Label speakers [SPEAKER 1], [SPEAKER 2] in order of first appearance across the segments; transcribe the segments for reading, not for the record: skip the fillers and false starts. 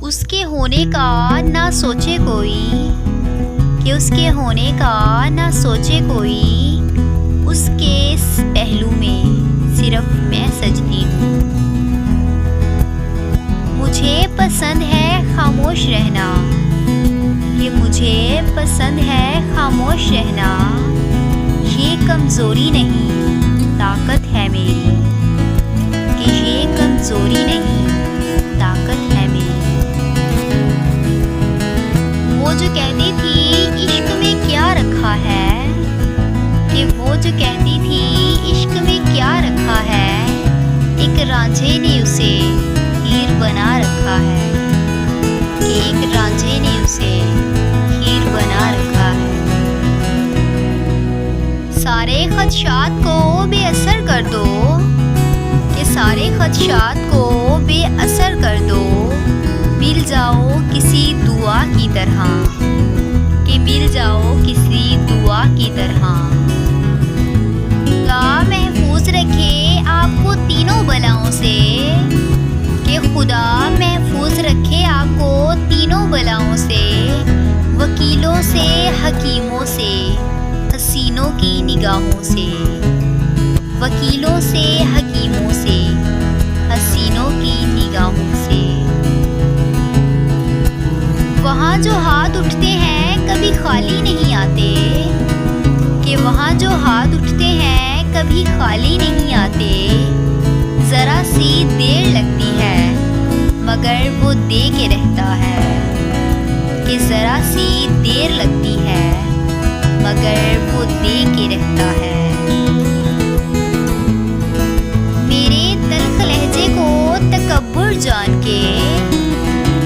[SPEAKER 1] اس کے ہونے کا نہ سوچے کوئی، کہ اس کے ہونے کا نہ سوچے کوئی، اس کے پہلو میں صرف میں سجتی ہوں۔ مجھے پسند ہے خاموش رہنا، کہ مجھے پسند ہے خاموش رہنا، یہ کمزوری نہیں طاقت ہے میری، کہ یہ کمزوری نہیں طاقت ہے میری۔ وہ جو کہتی تھی عشق میں کیا رکھا ہے، کہ وہ جو کہتی تھی عشق میں کیا رکھا ہے، ایک رانجھے نے اسے ہیر بنا رکھا ہے، کہ ایک رانجھے نے اسے ہیر بنا رکھا ہے۔ سارے خدشات کو بے اثر کر دو، کہ سارے خدشات کو بے اثر کر دو، مل جاؤ کسی دعا کی طرح، کہ مل جاؤ کسی دعا کی طرح۔ خدا محفوظ رکھے آپ کو تینوں بلاؤں سے، کہ خدا محفوظ رکھے آپ کو تینوں بلاؤں سے، وکیلوں سے، حکیموں سے، حسینوں کی نگاہوں سے، وکیلوں سے، حکیموں سے، حسینوں کی نگاہوں سے۔ وہاں جو ہاتھ اٹھتے ہیں کبھی خالی نہیں آتے، کہ وہاں جو ہاتھ اٹھتے ہیں کبھی خالی نہیں آتے، ذرا سی دیر لگتی ہے مگر وہ دے کے رہتا ہے، کہ ذرا سی دیر لگتی ہے مگر وہ دے کے رہتا ہے۔ میرے تلخ لہجے کو تکبر جان کے،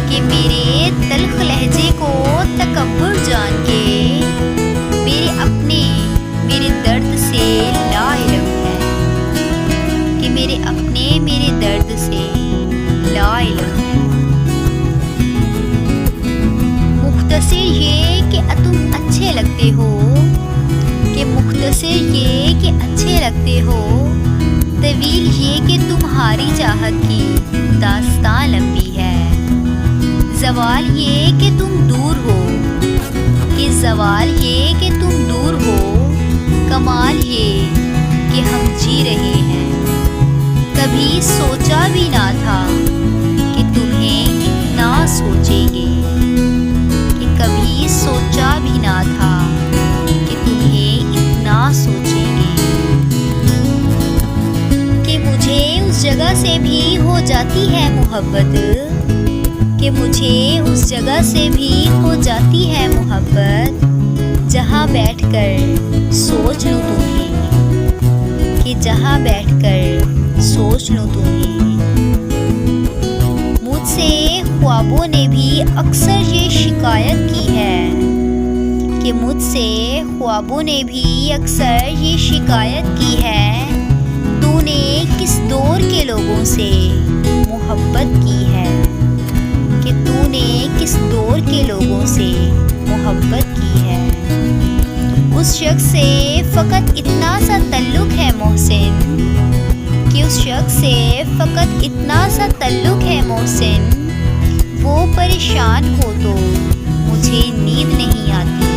[SPEAKER 1] کہ میرے تلخ لہجے کو تکبر جان کے، میرے اپنے میرے درد سے لا علم ہے، کہ میرے اپنے میرے درد سے لا علم ہے۔ مختصر یہ کہ تم اچھے لگتے ہو، کہ مختصر یہ کہ اچھے لگتے ہو، طویل یہ کہ تمہاری چاہت کی داستان لمبی ہے، زوال یہ کہ تم دور ہو، کہ زوال یہ کہ تم دور ہو، کمال یہ کہ ہم جی رہے ہیں۔ کبھی سوچا بھی نہ تھا کہ تمہیں اتنا سوچیں گے، کہ کبھی سوچا بھی نہ تھا کہ تمہیں اتنا سوچیں گے، کہ مجھے اس جگہ سے بھی ہو جاتی ہے محبت، کہ مجھے اس جگہ سے بھی ہو جاتی ہے محبت، جہاں بیٹھ کر سوچ لوں تمہیں، کہ جہاں بیٹھ کر سوچ لوں تمہیں۔ مجھ سے خوابوں نے بھی اکثر یہ شکایت کی ہے، کہ مجھ سے خوابوں نے بھی اکثر یہ شکایت کی ہے، تو نے کس دور کے لوگوں سے محبت کی ہے، کہ تو نے کس دور کے لوگوں سے محبت کی ہے۔ اس شخص سے فقط اتنا سا تعلق ہے محسن، کہ اس شخص سے فقط اتنا سا تعلق ہے محسن، وہ پریشان ہو تو مجھے نیند نہیں آتی،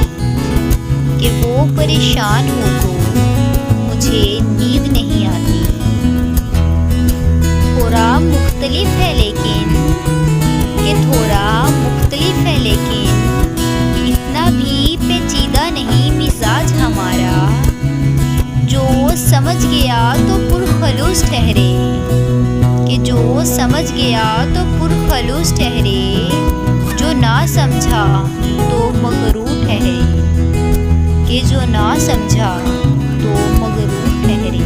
[SPEAKER 1] کہ وہ پریشان ہو تو مجھے نیند نہیں آتی۔ تھوڑا مختلف ہے لیکن، کہ تھوڑا مختلف ہے لیکن، اتنا بھی پیچیدہ نہیں مزاج ہمارا، جو سمجھ گیا تو پرخلوص ٹھہرے، کہ جو سمجھ گیا تو پرخلوص ٹھہرے، جو نہ سمجھا تو مغرور ٹھہرے، کہ جو نہ سمجھا تو مغرور ٹھہرے۔